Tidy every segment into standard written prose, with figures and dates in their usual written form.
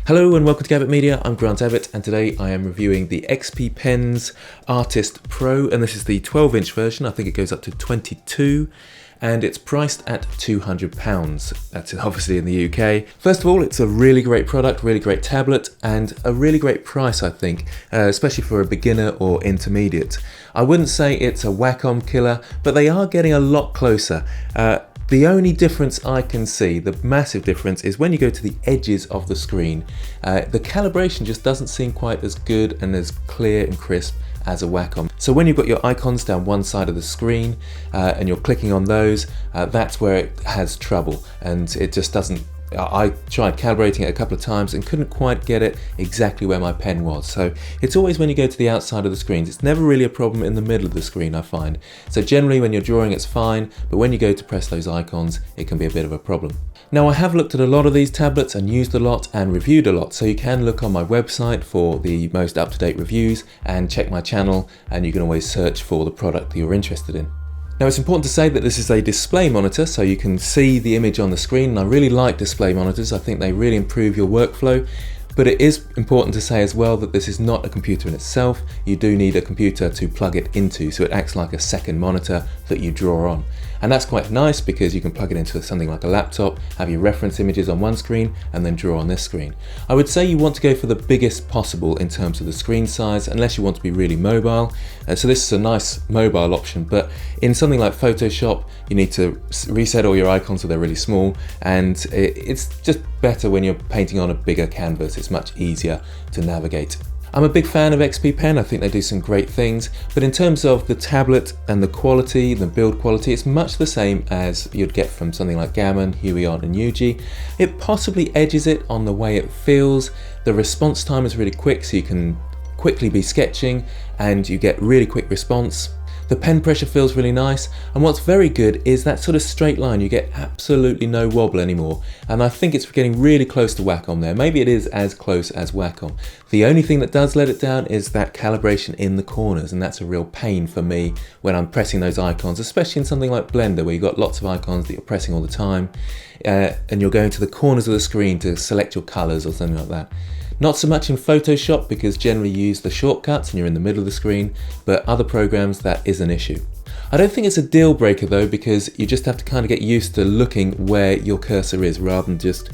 Hello and welcome to Gabbitt Media, I'm Gabbitt and today I am reviewing the XP Pens Artist Pro, and this is the 12-inch version. I think it goes up to 22 and it's priced at £200. That's obviously in the UK. First of all, it's a really great product, really great tablet, and a really great price, I think, especially for a beginner or intermediate. I wouldn't say it's a Wacom killer, but they are getting a lot closer. The only difference I can see, the massive difference, is when you go to the edges of the screen. The calibration just doesn't seem quite as good and as clear and crisp as a Wacom. So when you've got your icons down one side of the screen and you're clicking on those, that's where it has trouble, and it just doesn't. I tried calibrating it a couple of times and couldn't quite get it exactly where my pen was. So it's always when you go to the outside of the screens. It's never really a problem in the middle of the screen, I find. So generally when you're drawing it's fine, but when you go to press those icons it can be a bit of a problem. Now I have looked at a lot of these tablets and used a lot and reviewed a lot, so you can look on my website for the most up-to-date reviews and check my channel, and you can always search for the product that you're interested in. Now it's important to say that this is a display monitor, so you can see the image on the screen, and I really like display monitors. I think they really improve your workflow. But it is important to say as well that this is not a computer in itself. You do need a computer to plug it into, so it acts like a second monitor that you draw on. And that's quite nice because you can plug it into something like a laptop, have your reference images on one screen and then draw on this screen. I would say you want to go for the biggest possible in terms of the screen size, unless you want to be really mobile. So this is a nice mobile option, but in something like Photoshop, you need to reset all your icons so they're really small, and it's just better when you're painting on a bigger canvas. It's much easier to navigate. I'm a big fan of XP Pen. I think they do some great things, but in terms of the tablet and the quality, the build quality, it's much the same as you'd get from something like Gammon, Huion and Yuji. It possibly edges it on the way it feels. The response time is really quick, so you can quickly be sketching and you get really quick response. The pen pressure feels really nice, and what's very good is that sort of straight line. You get absolutely no wobble anymore, and I think it's getting really close to Wacom there. Maybe it is as close as Wacom. The only thing that does let it down is that calibration in the corners, and that's a real pain for me when I'm pressing those icons, especially in something like Blender where you've got lots of icons that you're pressing all the time, and you're going to the corners of the screen to select your colors or something like that. Not so much in Photoshop because generally you use the shortcuts and you're in the middle of the screen, but other programs that is an issue. I don't think it's a deal breaker though, because you just have to kind of get used to looking where your cursor is rather than just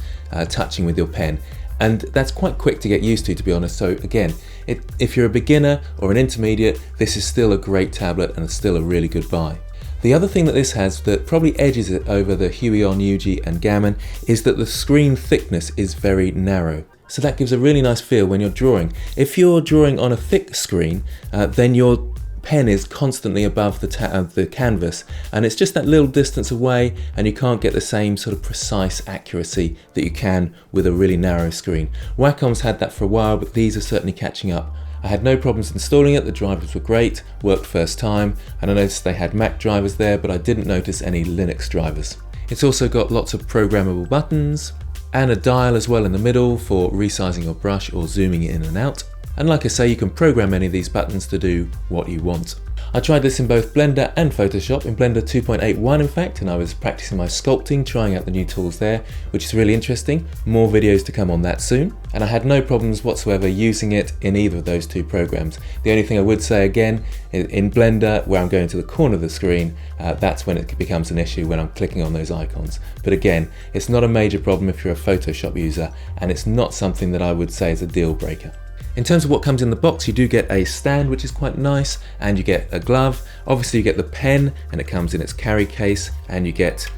touching with your pen. And that's quite quick to get used to be honest. So again, if you're a beginner or an intermediate, this is still a great tablet and it's still a really good buy. The other thing that this has that probably edges it over the Huion, Yuji and Gammon is that the screen thickness is very narrow. So that gives a really nice feel when you're drawing. If you're drawing on a thick screen, then your pen is constantly above the canvas, and it's just that little distance away, and you can't get the same sort of precise accuracy that you can with a really narrow screen. Wacom's had that for a while, but these are certainly catching up. I had no problems installing it, the drivers were great, worked first time, and I noticed they had Mac drivers there, but I didn't notice any Linux drivers. It's also got lots of programmable buttons, and a dial as well in the middle for resizing your brush or zooming it in and out. And like I say, you can program any of these buttons to do what you want. I tried this in both Blender and Photoshop, in Blender 2.81 in fact, and I was practicing my sculpting, trying out the new tools there, which is really interesting. More videos to come on that soon. And I had no problems whatsoever using it in either of those two programs. The only thing I would say again, in Blender, where I'm going to the corner of the screen, that's when it becomes an issue when I'm clicking on those icons. But again, it's not a major problem if you're a Photoshop user, and it's not something that I would say is a deal breaker. In terms of what comes in the box, you do get a stand, which is quite nice, and you get a glove. Obviously you get the pen, and it comes in its carry case, and you get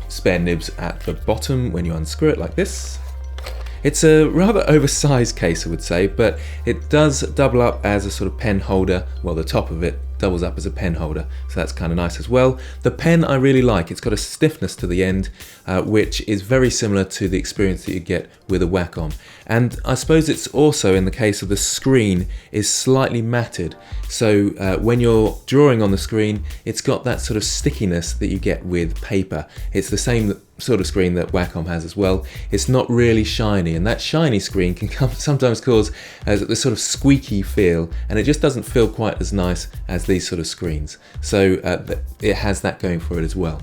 spare nibs at the bottom when you unscrew it like this. It's a rather oversized case, I would say, but it does double up as a sort of pen holder. Well, the top of it doubles up as a pen holder, so that's kind of nice as well. The pen I really like. It's got a stiffness to the end, which is very similar to the experience that you get with a Wacom. And I suppose it's also, in the case of the screen, is slightly matted. So when you're drawing on the screen, it's got that sort of stickiness that you get with paper. It's the same sort of screen that Wacom has as well. It's not really shiny, and that shiny screen can sometimes cause this sort of squeaky feel, and it just doesn't feel quite as nice as these sort of screens. So it has that going for it as well.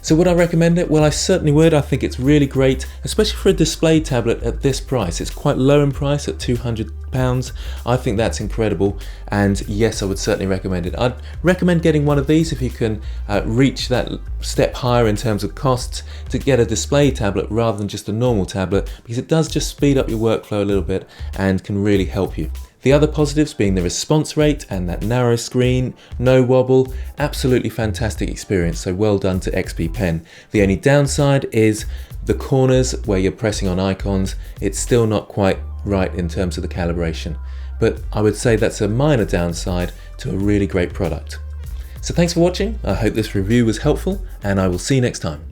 So would I recommend it? Well, I certainly would. I think it's really great, especially for a display tablet at this price. It's quite low in price at £200. I think that's incredible, and yes, I would certainly recommend it. I'd recommend getting one of these if you can reach that step higher in terms of costs, to get a display tablet rather than just a normal tablet, because it does just speed up your workflow a little bit and can really help you. The other positives being the response rate and that narrow screen, no wobble, absolutely fantastic experience, so well done to XP Pen. The only downside is the corners where you're pressing on icons. It's still not quite right in terms of the calibration, but I would say that's a minor downside to a really great product. So thanks for watching. I hope this review was helpful, and I will see you next time.